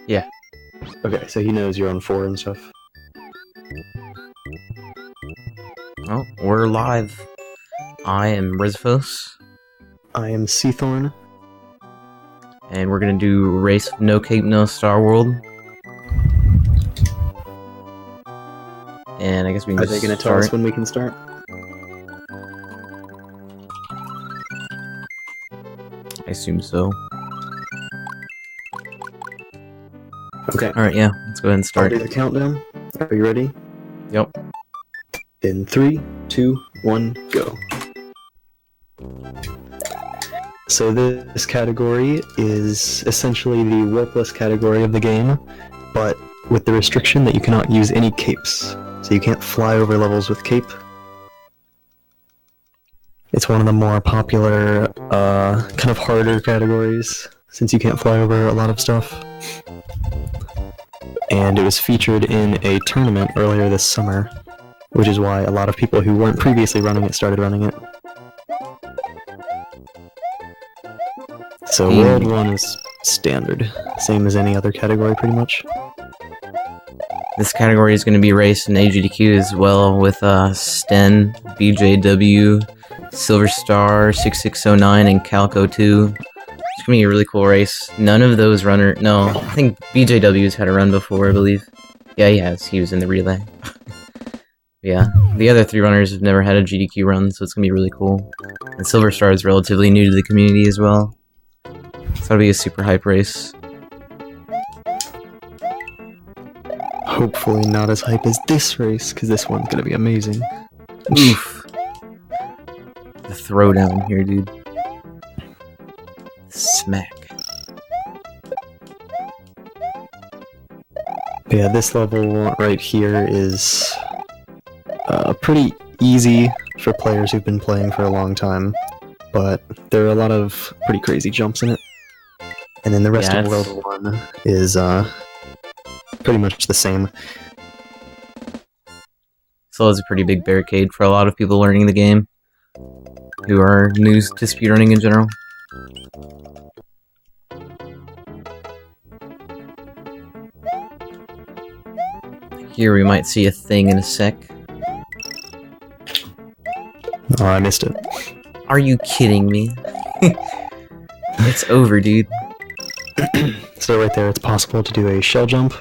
Yeah. Okay, so he knows you're on 4 and stuff. Oh, we're live. I am Rezephos. I am Seathorn. And we're gonna do Race No Cape No Star World. And I guess we can Are just they going to tell us when we can start? I assume so. Okay. Alright, yeah, let's go ahead and Start start. the countdown. Are you ready? Yep. In 3, 2, 1, go. So this category is essentially the warpless category of the game, but with the restriction that you cannot use any capes. So you can't fly over levels with cape. It's one of the more popular, kind of harder categories, since you can't fly over a lot of stuff. And it was featured in a tournament earlier this summer, which is why a lot of people who weren't previously running it started running it. So World 1 is standard, same as any other category pretty much. This category is going to be race and AGDQ as well, with Sten, BJW, Silver Star, 6609, and Calco 2. It's going to be a really cool race. None of those no, I think BJW's had a run before, I believe. Yeah, he has. He was in the relay. Yeah, the other 3 runners have never had a GDQ run, so it's going to be really cool. And Silver Star is relatively new to the community as well. So that'll be a super hype race. Hopefully not as hype as this race, because this one's gonna be amazing. Oof. The throwdown here, dude. Smack. But yeah, this level right here is pretty easy for players who've been playing for a long time, but there are a lot of pretty crazy jumps in it. And then the rest of World 1 is pretty much the same. So it's a pretty big barricade for a lot of people learning the game, who are new to speedrunning in general. Here we might see a thing in a sec. Oh, I missed it. Are you kidding me? It's over, dude. So right there, it's possible to do a shell jump,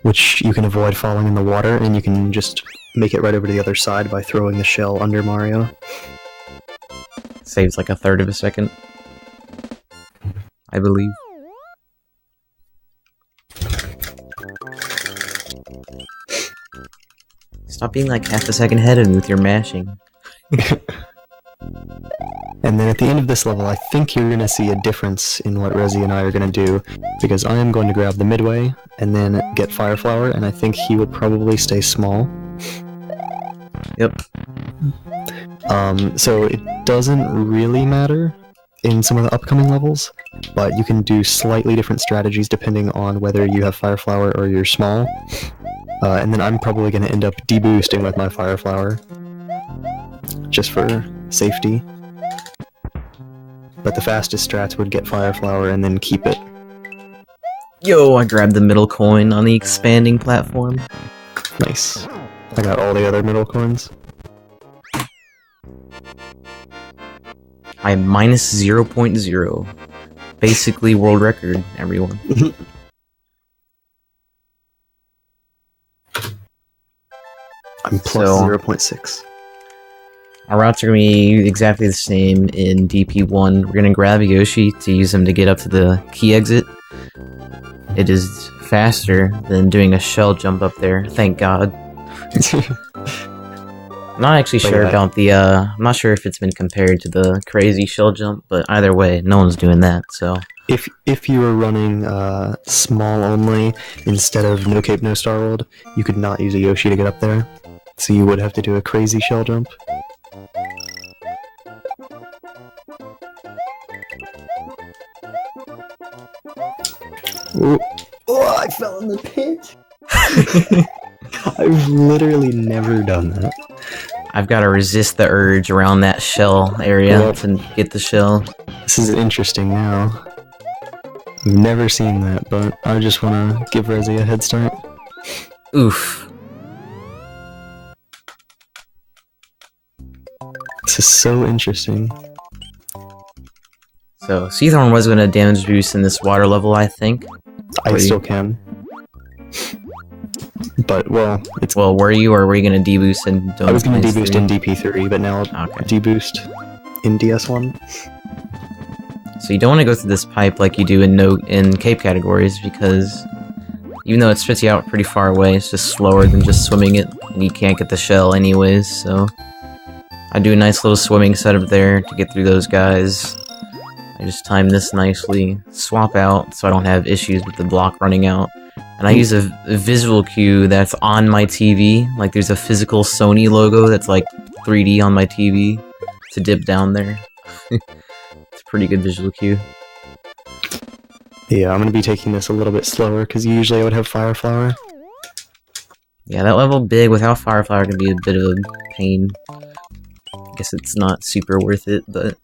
which you can avoid falling in the water, and you can just make it right over to the other side by throwing the shell under Mario. Saves like 1/3 of a second, I believe. Stop being like half a second ahead of me with your mashing. And then at the end of this level, I think you're going to see a difference in what Rezi and I are going to do, because I am going to grab the midway and then get Fire Flower, and I think he will probably stay small. Yep. So it doesn't really matter in some of the upcoming levels, but you can do slightly different strategies depending on whether you have Fire Flower or you're small. And then I'm probably going to end up deboosting with my Fire Flower, just for safety. But the fastest strats would get Fire Flower and then keep it. Yo, I grabbed the middle coin on the expanding platform. Nice. I got all the other middle coins. I'm minus 0.0. Basically world record, everyone. I'm plus 0.6. Our routes are going to be exactly the same in DP1. We're going to grab Yoshi to use him to get up to the key exit. It is faster than doing a shell jump up there, thank God. I'm not actually sure about the, I'm not sure if it's been compared to the crazy shell jump, but either way, no one's doing that, so. If you were running small only instead of No Cape No Star World, you could not use a Yoshi to get up there. So you would have to do a crazy shell jump. Ooh. Oh, I fell in the pit! I've literally never done that. I've got to resist the urge around that shell area to get the shell. This is interesting now. I've never seen that, but I just want to give Rezi a head start. Oof. This is so interesting. So, Seathorn was going to damage boost in this water level, I think. I still can. But, well, it's... Well, were you, or were you going to deboost and... I was going to deboost in DP3, but now I'll deboost in DS1. So you don't want to go through this pipe like you do in Cape categories, because even though it spits you out pretty far away, it's just slower than just swimming it, and you can't get the shell anyways, so... I do a nice little swimming setup there to get through those guys. I just time this nicely, swap out so I don't have issues with the block running out. And I use a visual cue that's on my TV, like there's a physical Sony logo that's like 3D on my TV to dip down there. It's a pretty good visual cue. Yeah, I'm gonna be taking this a little bit slower, because usually I would have Fire Flower. Yeah, that level big without Fire Flower can be a bit of a pain. I guess it's not super worth it, but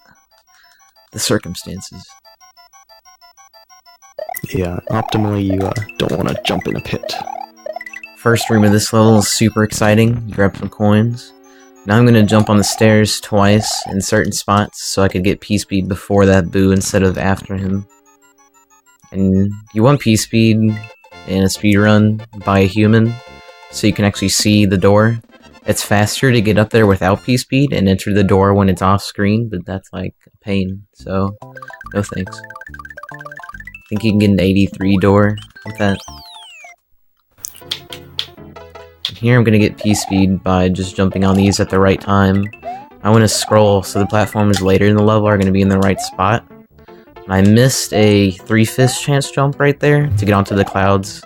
the circumstances. Yeah, optimally you don't want to jump in a pit. First room of this level is super exciting. Grab some coins. Now I'm going to jump on the stairs twice in certain spots so I could get P-Speed before that boo instead of after him. And you want P-Speed in a speedrun by a human so you can actually see the door. It's faster to get up there without P-Speed and enter the door when it's off screen, but that's like a pain, so no thanks. I think you can get an 83 door with that. And here I'm gonna get P-Speed by just jumping on these at the right time. I want to scroll so the platforms later in the level are gonna be in the right spot. And I missed a 3/5 chance jump right there to get onto the clouds.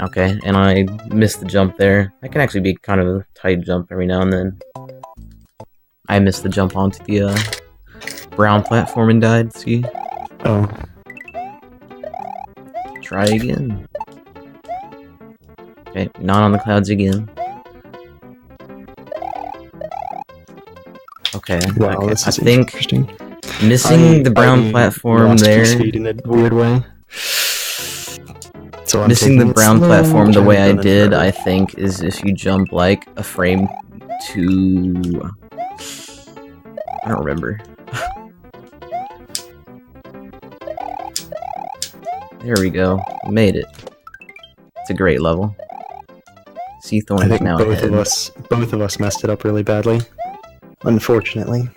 Okay, and I missed the jump there. That can actually be kind of a tight jump every now and then. I missed the jump onto the brown platform and died, see? Oh. Try again. Okay, not on the clouds again. Okay, wow, okay. this is I think interesting. Missing the brown platform there. In a weird way. So missing the brown platform the way I did, I think, is if you jump like a frame to... I don't remember. There we go. We made it. It's a great level. Seathorn is now ahead. Both of us messed it up really badly. Unfortunately.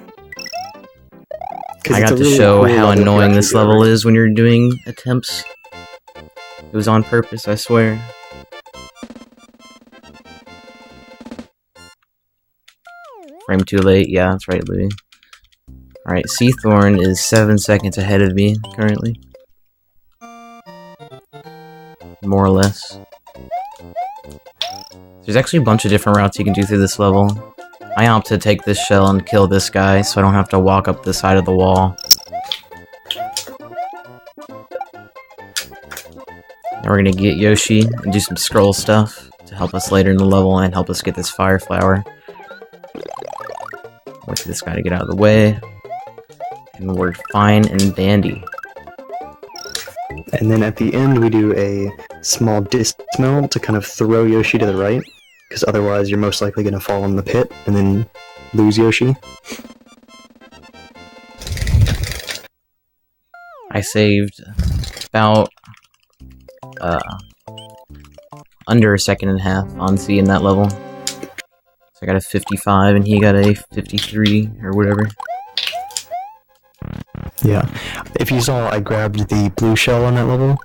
I got to show how annoying this level is when you're doing attempts. It was on purpose, I swear. Frame too late, yeah, that's right, Louis. Alright, Seathorn is 7 seconds ahead of me, currently. More or less. There's actually a bunch of different routes you can do through this level. I opt to take this shell and kill this guy, so I don't have to walk up the side of the wall. Now we're gonna get Yoshi and do some scroll stuff to help us later in the level and help us get this fire flower. Wait for this guy to get out of the way. And we're fine and dandy. And then at the end we do a small dismount to kind of throw Yoshi to the right, because otherwise you're most likely gonna fall in the pit and then lose Yoshi. I saved about under a second and a half on C in that level. So I got a 55 and he got a 53 or whatever. Yeah. If you saw, I grabbed the blue shell on that level,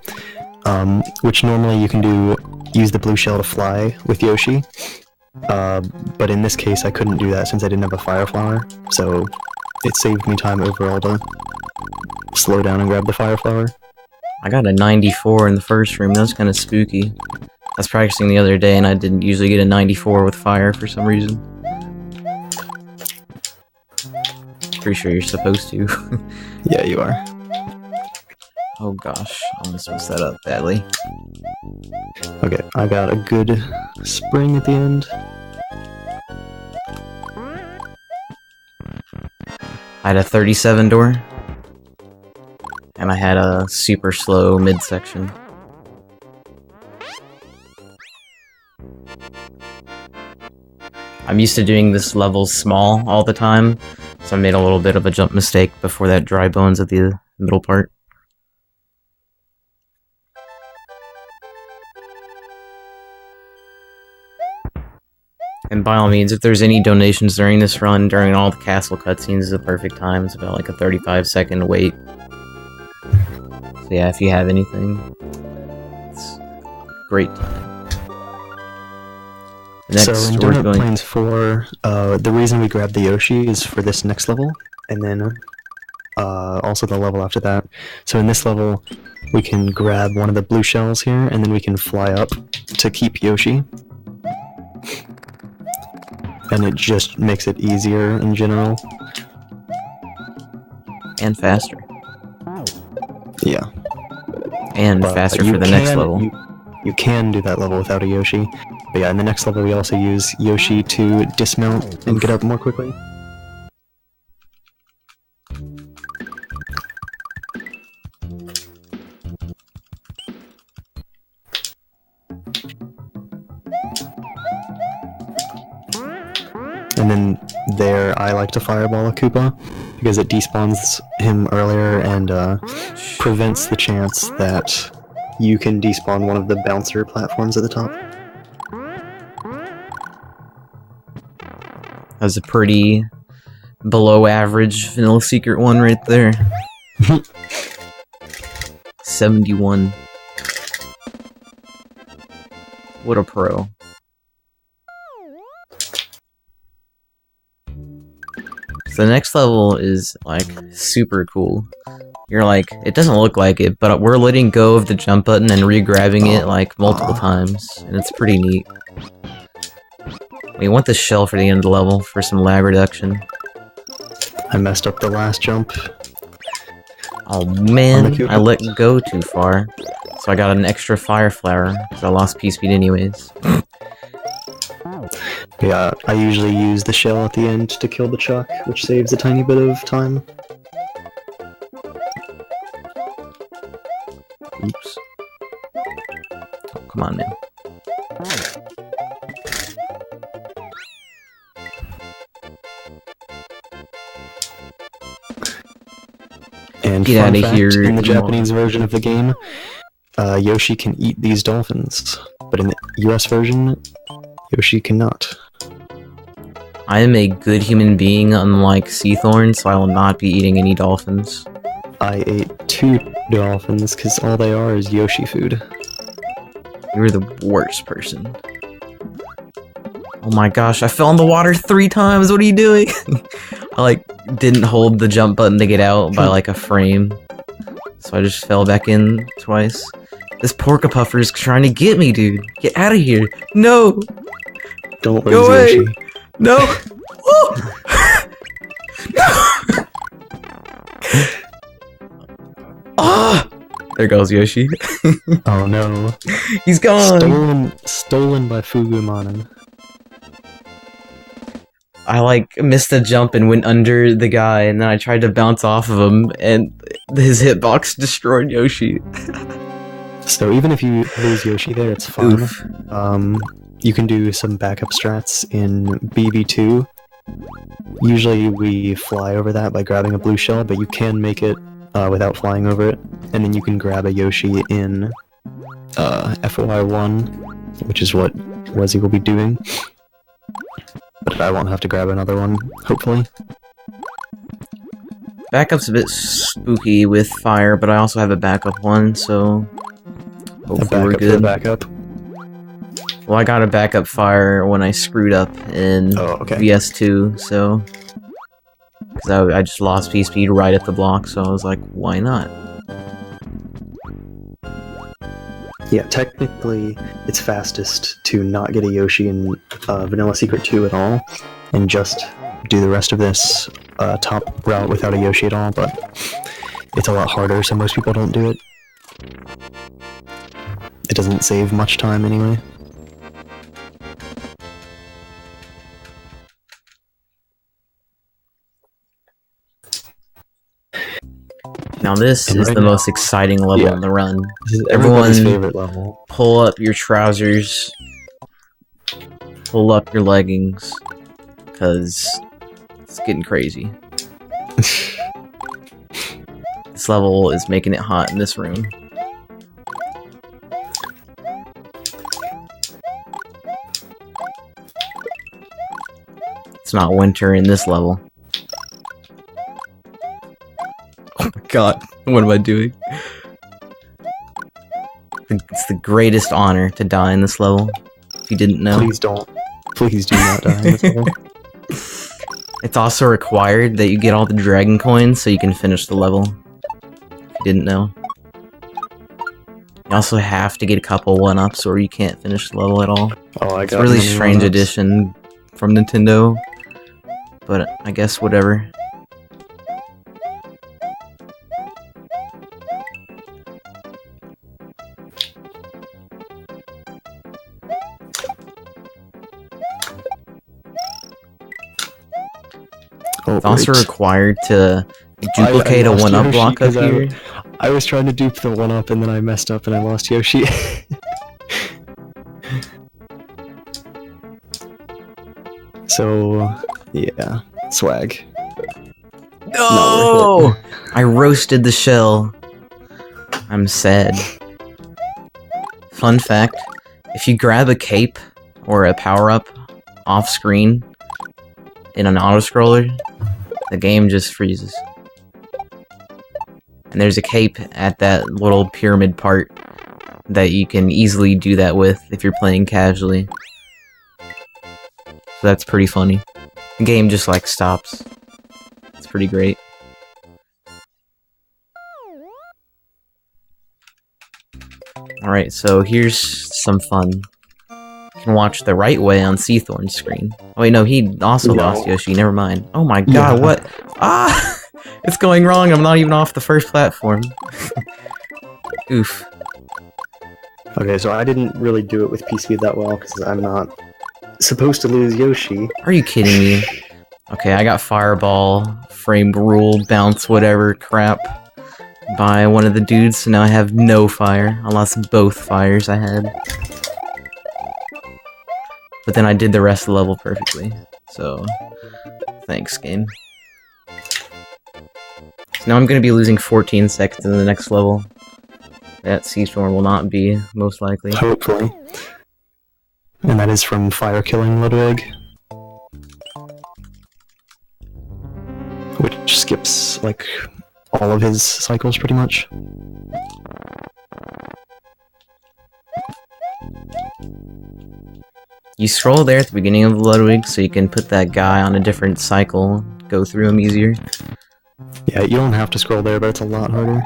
which normally you can use the blue shell to fly with Yoshi. But in this case I couldn't do that since I didn't have a fire flower, so it saved me time overall to slow down and grab the fire flower. I got a 94 in the first room, that was kind of spooky. I was practicing the other day and I didn't usually get a 94 with fire for some reason. Pretty sure you're supposed to. Yeah, you are. Oh gosh, I almost messed that up badly. Okay, I got a good spring at the end. I had a 37 door. and I had a super slow midsection. I'm used to doing this level small all the time, so I made a little bit of a jump mistake before that dry bones at the middle part. And by all means, if there's any donations during this run, during all the castle cutscenes is the perfect time. It's about like a 35-second wait. So yeah, if you have anything, it's a great time. Next, so in we're Donut going... Plains 4, the reason we grabbed the Yoshi is for this next level, and then also the level after that. So in this level, we can grab one of the blue shells here, and then we can fly up to keep Yoshi. And it just makes it easier in general. And faster. Yeah. And But faster for the next level. You can do that level without a Yoshi. But yeah, in the next level we also use Yoshi to dismount and get up more quickly. And then there, I like to fireball a Koopa, because it despawns him earlier and prevents the chance that you can despawn one of the bouncer platforms at the top. That's a pretty below average vanilla secret one right there. 71. What a pro. So the next level is, like, super cool. You're like, it doesn't look like it, but we're letting go of the jump button and re-grabbing it, like, multiple times, and it's pretty neat. We want the shell for the end of the level for some lag reduction. I messed up the last jump. Oh man, I let go too far. So I got an extra fire flower, because I lost P-speed anyways. Yeah, I usually use the shell at the end to kill the Chuck, which saves a tiny bit of time. Oops. Oh, come on now. And get out of fact, here. In the Japanese version of the game, Yoshi can eat these dolphins, but in the US version, Yoshi cannot. I am a good human being, unlike Seathorn, so I will not be eating any dolphins. I ate 2 dolphins because all they are is Yoshi food. You're the worst person. Oh my gosh, I fell in the water 3 times, what are you doing? I, like, didn't hold the jump button to get out by, like, a frame. So I just fell back in twice. This Porcupuffer's trying to get me, dude. Get out of here. No! Don't Go lose away! Yoshi. No! Oh! No! Ah! There goes Yoshi. Oh no. He's gone! Stolen by Fugumana. I, like, missed a jump and went under the guy, and then I tried to bounce off of him, and his hitbox destroyed Yoshi. So even if you lose Yoshi there, it's fine. Oof. You can do some backup strats in BB2. Usually we fly over that by grabbing a blue shell, but you can make it without flying over it. And then you can grab a Yoshi in FOI1, which is what Wezzy will be doing. But I won't have to grab another one, hopefully. Backup's a bit spooky with fire, but I also have a backup one, so hopefully we're good. Backup. Well, I got a backup fire when I screwed up in VS2, so... Because I just lost P-speed right at the block, so I was like, why not? Yeah, technically, it's fastest to not get a Yoshi in Vanilla Secret 2 at all, and just do the rest of this top route without a Yoshi at all, but it's a lot harder, so most people don't do it. It doesn't save much time anyway. Now this And is right the now- most exciting level Yeah. in the run. This is everybody's Everyone- favorite level. Pull up your trousers. Pull up your leggings. Because it's getting crazy. This level is making it hot in this room. It's not winter in this level. Oh my god, what am I doing? It's the greatest honor to die in this level, if you didn't know. Please don't. Please do not die in this level. It's also required that you get all the dragon coins so you can finish the level, if you didn't know. You also have to get a couple 1-ups or you can't finish the level at all. Oh, I It's a got really many strange 1-ups. addition from Nintendo, but I guess whatever. Oh, It's also great. required to duplicate I a lost 1-up Yoshi block up 'cause here. I was trying to dupe the 1-up and then I messed up and I lost Yoshi. So, yeah, swag. No! I roasted the shell. I'm sad. Fun fact, if you grab a cape or a power-up off screen in an auto-scroller, the game just freezes. And there's a cape at that little pyramid part that you can easily do that with if you're playing casually. So that's pretty funny. The game just like stops. It's pretty great. Alright, so here's some fun. You can watch the right way on Seathorn's screen. Oh wait, no, he also No. lost Yoshi, never mind. Oh my god, Yeah. what? Ah! It's going wrong, I'm not even off the first platform. Oof. Okay, so I didn't really do it with P-Speed that well because I'm not supposed to lose Yoshi. Are you kidding me? Okay, I got Fireball, Frame Rule, Bounce, whatever crap by one of the dudes, so now I have no fire. I lost both fires I had. But then I did the rest of the level perfectly, so thanks, game. So now I'm going to be losing 14 seconds in the next level. That Seathorn will not be, most likely. Hopefully. And that is from Fire Killing Ludwig. Which skips, like, all of his cycles, pretty much. You scroll there at the beginning of the Ludwig so you can put that guy on a different cycle, go through him easier. Yeah, you don't have to scroll there, but it's a lot harder.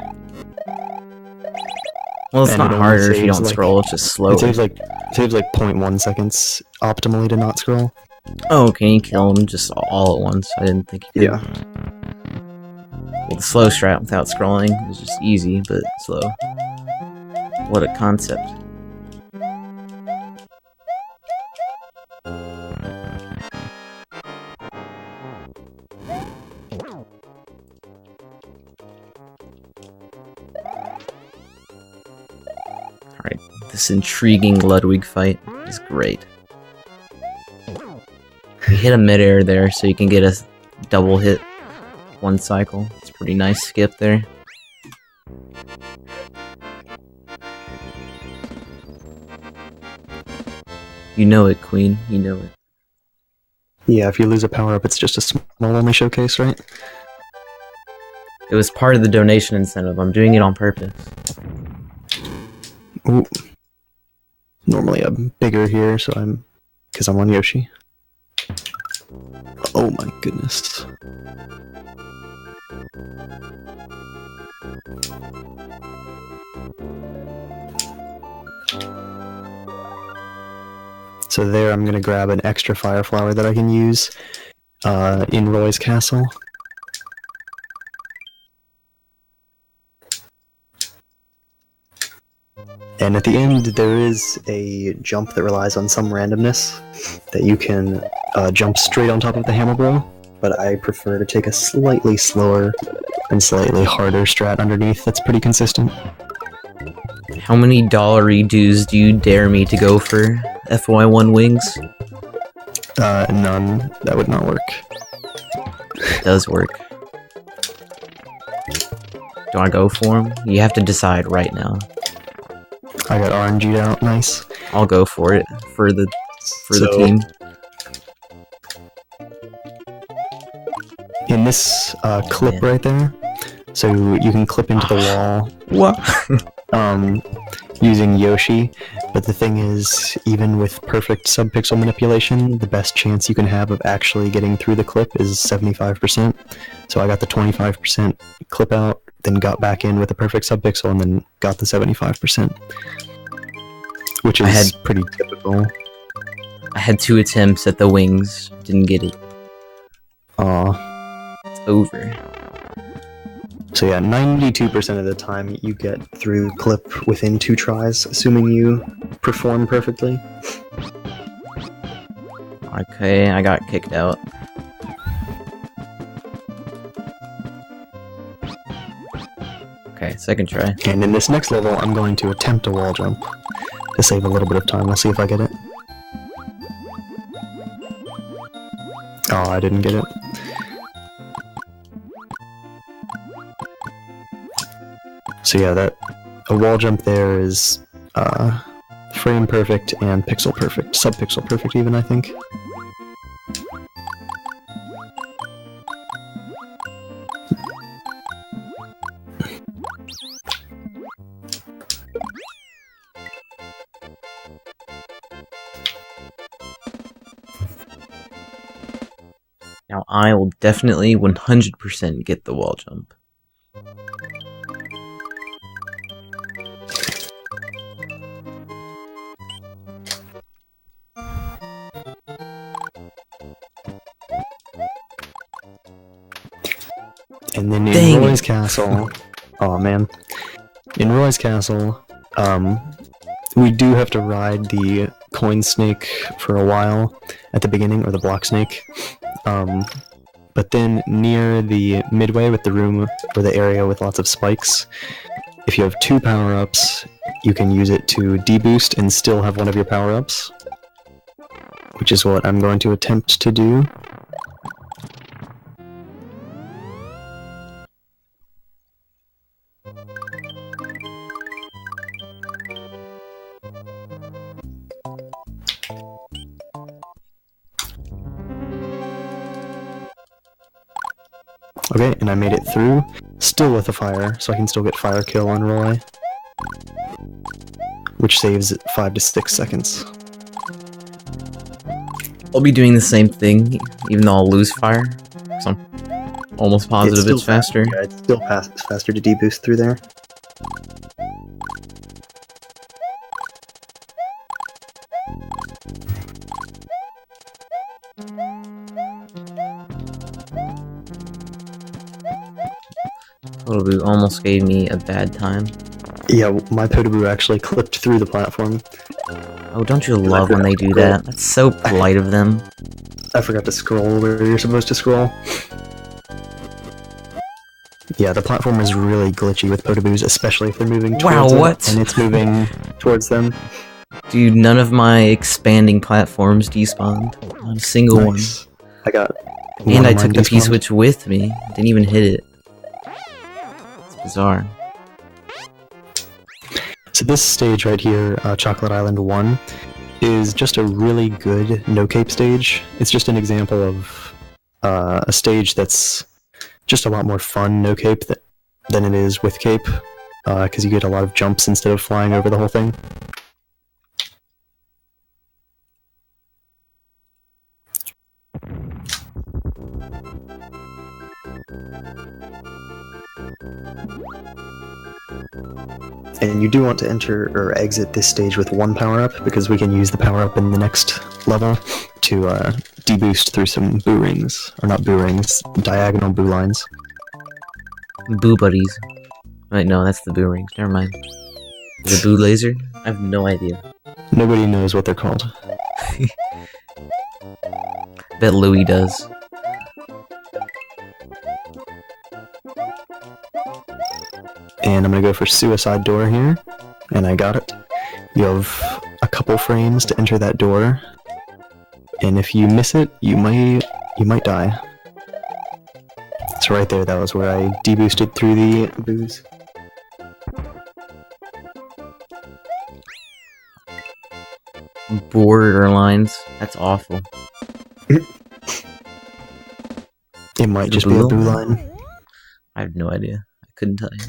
Well, it's And not it only harder if you saves, don't like- scroll, it's just slower. It saves like 0.1 seconds optimally to not scroll. Oh, can you kill him just all at once? I didn't think you could. Yeah. Well, the slow strat without scrolling is just easy, but slow. What a concept. Alright, this intriguing Ludwig fight is great. You hit a midair there so you can get a double hit one cycle. It's a pretty nice skip there. You know it, Queen. You know it. Yeah, if you lose a power-up, it's just a small only showcase, right? It was part of the donation incentive. I'm doing it on purpose. Ooh. Normally I'm bigger here, so because I'm on Yoshi. Oh my goodness. So there I'm gonna grab an extra fire flower that I can use in Roy's castle. And at the end, there is a jump that relies on some randomness that you can jump straight on top of the hammer blow but I prefer to take a slightly slower and slightly harder strat underneath that's pretty consistent. How many dollary dues do you dare me to go for FY1 wings? None. That would not work. It does work. Do I go for them? You have to decide right now. I got RNG'd out. Nice. I'll go for it for the team. In this clip right there, so you can clip into the wall. What? Using Yoshi, but the thing is, even with perfect subpixel manipulation, the best chance you can have of actually getting through the clip is 75%. So I got the 25% clip out, then got back in with a perfect subpixel, and then got the 75%. Which is pretty typical. I had 2 attempts at the wings, didn't get it. Aw. It's over. So yeah, 92% of the time you get through clip within 2 tries, assuming you perform perfectly. Okay, I got kicked out. Okay, second try. And in this next level, I'm going to attempt a wall jump to save a little bit of time. I'll see if I get it. Oh, I didn't get it. So yeah, a wall jump there is frame perfect and pixel perfect, subpixel perfect even, I think. Now I will definitely 100% get the wall jump. And then in Roy's Castle, oh man, in Roy's Castle, we do have to ride the coin snake for a while at the beginning, or the block snake. But then near the midway with the room, or the area with lots of spikes, if you have 2 power-ups, you can use it to deboost and still have one of your power-ups, which is what I'm going to attempt to do. Okay, and I made it through, still with a fire, so I can still get fire kill on Roy, which saves 5 to 6 seconds. I'll be doing the same thing, even though I'll lose fire, because I'm almost positive it's faster. Yeah, it's still faster to deboost through there. Potoboo almost gave me a bad time. Yeah, my Potoboo actually clipped through the platform. Oh, don't you love when they do that? That's so polite of them. I forgot to scroll where you're supposed to scroll. Yeah, the platform is really glitchy with Potoboos, especially if they're moving towards it, and it's moving towards them. Dude, none of my expanding platforms despawned. Not a single one. I got and I took the P-switch with me. Didn't even hit it. It's bizarre. So this stage right here, Chocolate Island 1, is just a really good no-cape stage. It's just an example of a stage that's just a lot more fun no-cape than it is with cape, because you get a lot of jumps instead of flying over the whole thing. And you do want to enter or exit this stage with 1 power-up, because we can use the power-up in the next level to deboost through some boo rings. Or not boo rings, diagonal boo lines. Boo buddies. Wait, no, that's the boo rings. Never mind. The boo laser? I have no idea. Nobody knows what they're called. Bet Louis does. And I'm gonna go for suicide door here, and I got it. You have a couple frames to enter that door, and if you miss it, you might die. So right there, that was where I deboosted through the booze. Borderlines. That's awful. It might just be a boo line. I have no idea. I couldn't tell you.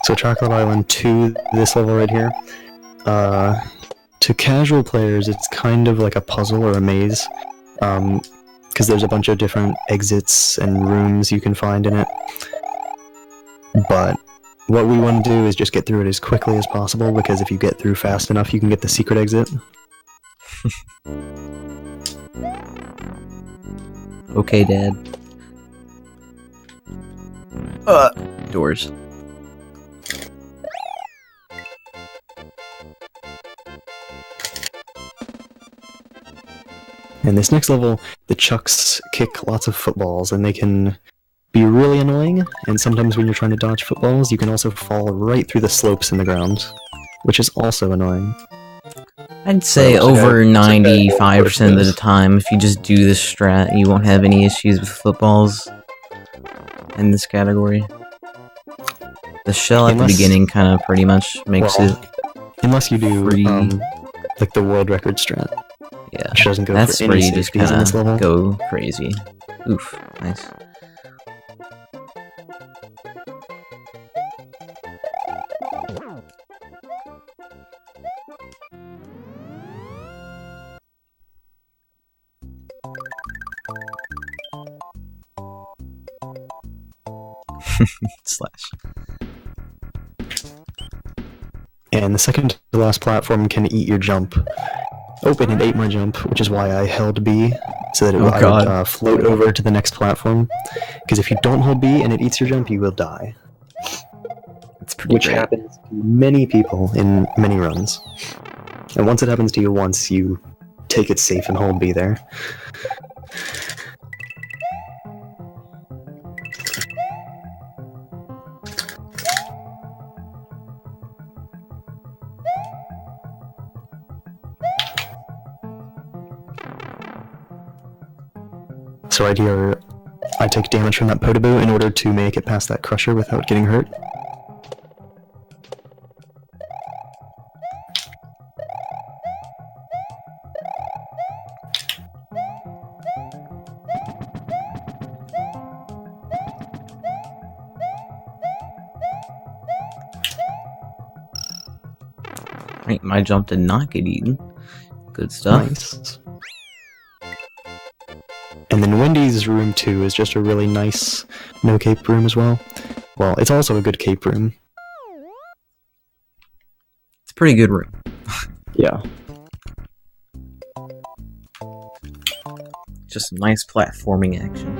So Chocolate Island 2, this level right here. To casual players, it's kind of like a puzzle or a maze. Because there's a bunch of different exits and rooms you can find in it. But what we want to do is just get through it as quickly as possible, because if you get through fast enough, you can get the secret exit. Okay, Dad. Doors. And this next level, the Chucks kick lots of footballs, and they can be really annoying, and sometimes when you're trying to dodge footballs, you can also fall right through the slopes in the ground, which is also annoying. I'd say over 95% of the time, if you just do this strat, you won't have any issues with footballs in this category. The shell at the beginning kind of pretty much makes it unless you do free. Like the world record strat. Yeah, which doesn't go that's for where any you just safeties in this kind level. of go crazy. Oof, nice. Slash. And the second to last platform can eat your jump. Oh, and it ate my jump, which is why I held B, so that I would float over to the next platform. Because if you don't hold B and it eats your jump, you will die. It's pretty Which great. happens to many people in many runs. And once it happens to you once, you take it safe and hold B there. So right here, I take damage from that Potable in order to make it past that Crusher without getting hurt. Right, my jump did not get eaten. Good stuff. Nice. And then Wendy's room 2 is just a really nice no-cape room as well. Well, it's also a good cape room. It's a pretty good room. Yeah. Just some nice platforming action.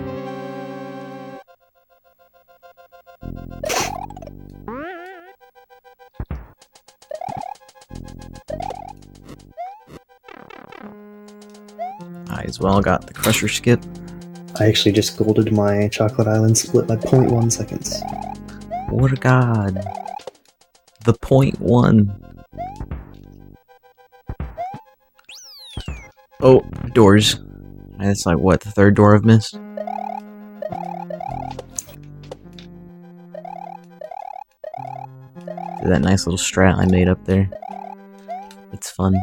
I as well got the Crusher skip. I actually just golded my Chocolate Island split by 0.1 seconds. What a god. The 0.1. Oh, doors. That's like, what, the third door I've missed? That nice little strat I made up there. It's fun.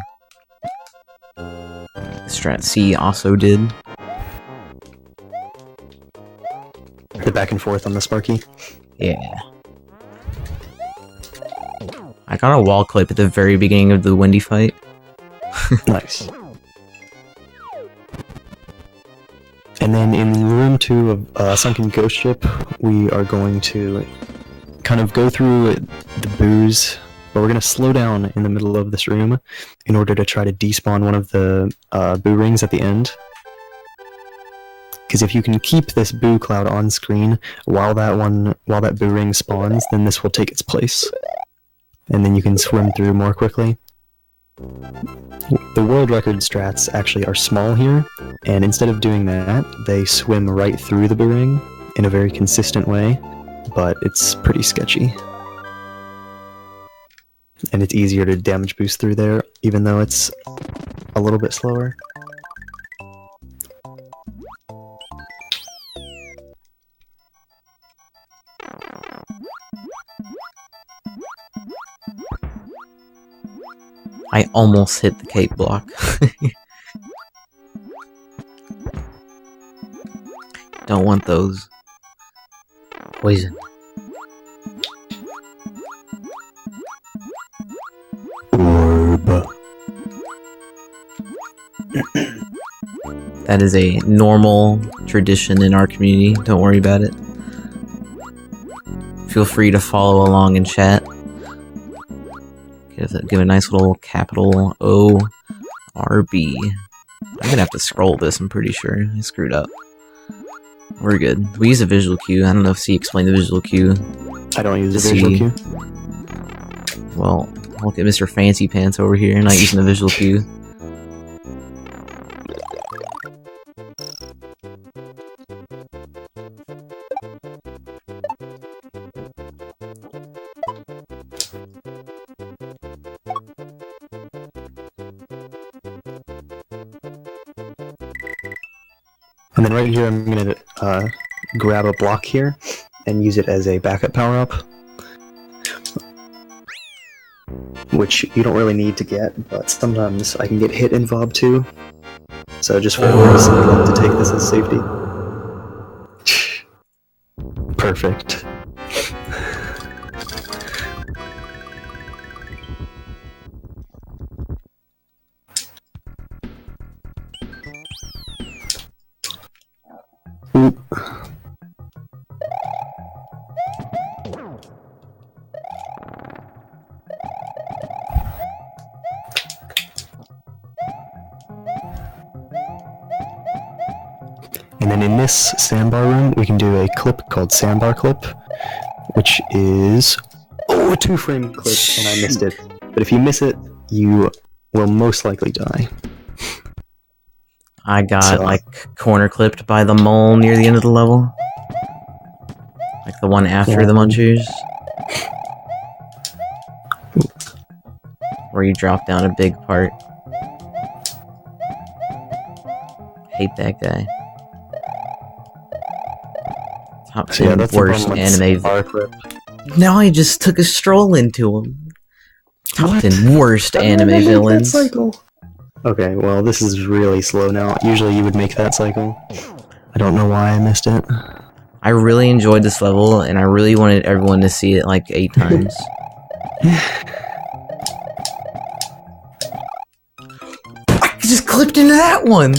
Strat C also did. The back and forth on the Sparky. Yeah. I got a wall clip at the very beginning of the Wendy fight. Nice. And then in room 2 of Sunken Ghost Ship, we are going to kind of go through the booze, but we're going to slow down in the middle of this room in order to try to despawn one of the boo rings at the end. Because if you can keep this boo cloud on screen while that boo ring spawns, then this will take its place. And then you can swim through more quickly. The world record strats actually are small here, and instead of doing that, they swim right through the barang in a very consistent way, but it's pretty sketchy. And it's easier to damage boost through there, even though it's a little bit slower. I almost hit the cape block. Don't want those. Poison. Orb. That is a normal tradition in our community. Don't worry about it. Feel free to follow along in chat. Give a nice little capital O-R-B. I'm gonna have to scroll this, I'm pretty sure. I screwed up. We're good. We use a visual cue. I don't know if C explained the visual cue. I don't use a visual cue. Well, look at Mr. Fancy Pants over here, not using the visual cue. And then right here, I'm gonna grab a block here and use it as a backup power-up, which you don't really need to get, but sometimes I can get hit in VOB too. So just for every reason, I'd like to take this as safety. Perfect. Ooh. And then in this sandbar room, we can do a clip called sandbar clip, which is a 2-frame clip, and I missed it. But if you miss it, you will most likely die. I got, like, corner clipped by the mole near the end of the level. Like the one after the munchers. Where you drop down a big part. Hate that guy. Top 10 worst anime. Now I just took a stroll into him. Top 10 worst anime villains. Okay, well, this is really slow now. Usually you would make that cycle. I don't know why I missed it. I really enjoyed this level, and I really wanted everyone to see it like 8 times. I just clipped into that one!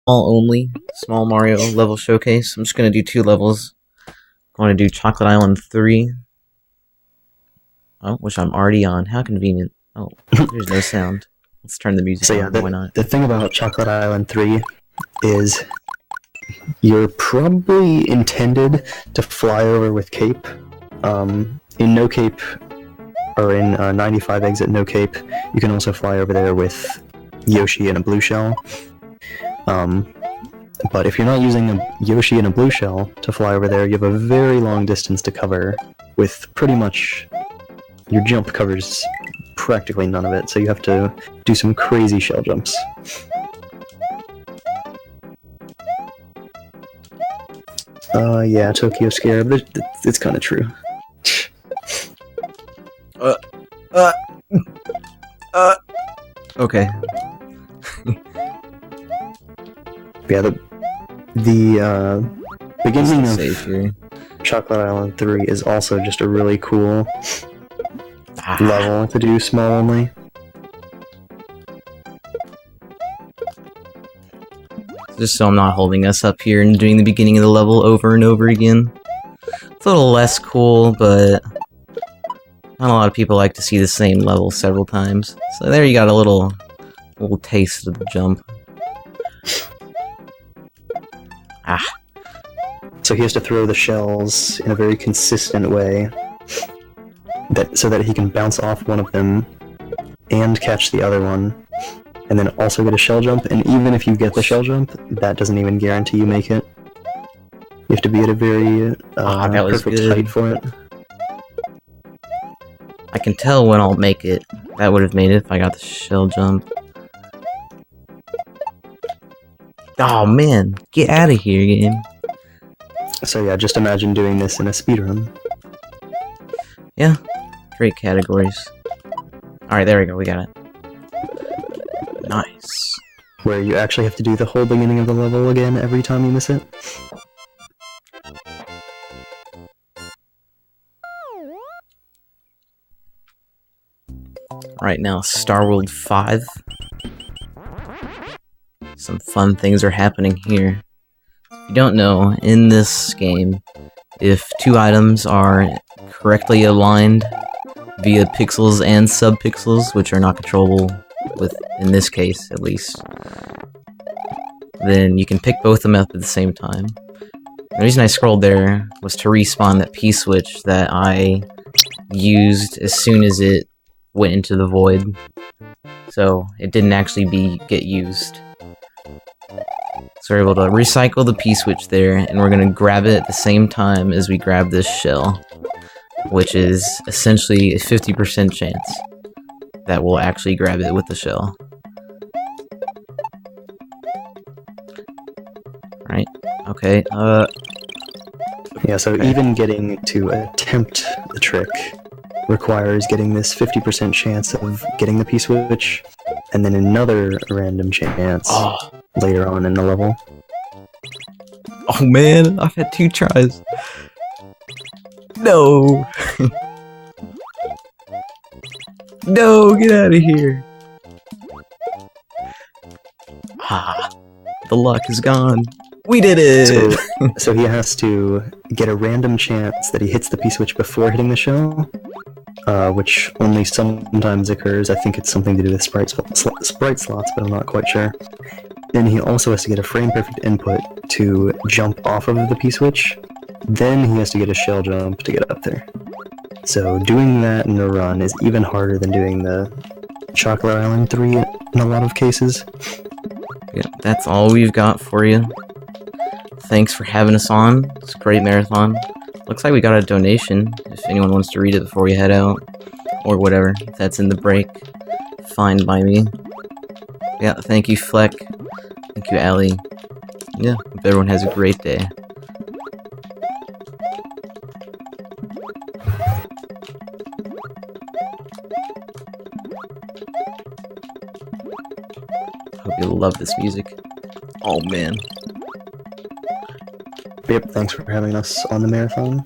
only small Mario level showcase. I'm just gonna do 2 levels. I want to do Chocolate Island 3. Oh, which I'm already on. How convenient. Oh, there's no sound. Let's turn the music on. Why not? The thing about Chocolate Island 3 is you're probably intended to fly over with Cape. In No Cape, or in 95 Exit No Cape, you can also fly over there with Yoshi and a blue shell. But if you're not using a Yoshi and a blue shell to fly over there, you have a very long distance to cover with pretty much... your jump covers practically none of it, so you have to do some crazy shell jumps. Yeah, Tokyo Scare, but it's kind of true. Okay. Yeah, the beginning Safe of here. Chocolate Island 3 is also just a really cool level to do small only. Just so I'm not holding us up here and doing the beginning of the level over and over again. It's a little less cool, but not a lot of people like to see the same level several times. So there you got a little taste of the jump. So he has to throw the shells in a very consistent way, so that he can bounce off one of them and catch the other one, and then also get a shell jump. And even if you get the shell jump, that doesn't even guarantee you make it. You have to be at a very perfect height for it. I can tell when I'll make it. That would have made it if I got the shell jump. Oh man, get out of here, game. So yeah, just imagine doing this in a speedrun. Yeah, great categories. Alright, there we go, we got it. Nice. Where you actually have to do the whole beginning of the level again every time you miss it. Right now, Star World 5. Some fun things are happening here. If you don't know, in this game, if 2 items are correctly aligned via pixels and subpixels, which are not controllable in this case at least, then you can pick both of them up at the same time. The reason I scrolled there was to respawn that P-switch that I used as soon as it went into the void, so it didn't actually get used. So we're able to recycle the P-switch there, and we're going to grab it at the same time as we grab this shell, which is essentially a 50% chance that we'll actually grab it with the shell. Right, okay, Yeah, so even getting to attempt the trick requires getting this 50% chance of getting the P-switch, and then another random chance later on in the level. Oh man, I've had 2 tries. No! No, get out of here! The luck is gone. We did it! So he has to get a random chance that he hits the P-switch before hitting the shell, which only sometimes occurs. I think it's something to do with sprite slots, but I'm not quite sure. Then he also has to get a frame-perfect input to jump off of the P-switch. Then he has to get a shell jump to get up there. So doing that in a run is even harder than doing the Chocolate Island 3 in a lot of cases. Yeah, that's all we've got for you. Thanks for having us on. It's a great marathon. Looks like we got a donation, if anyone wants to read it before we head out. Or whatever, if that's in the break. Fine by me. Yeah, thank you, Fleck. Thank you, Allie. Yeah, hope everyone has a great day. Hope you love this music. Oh man. Yep, thanks for having us on the marathon.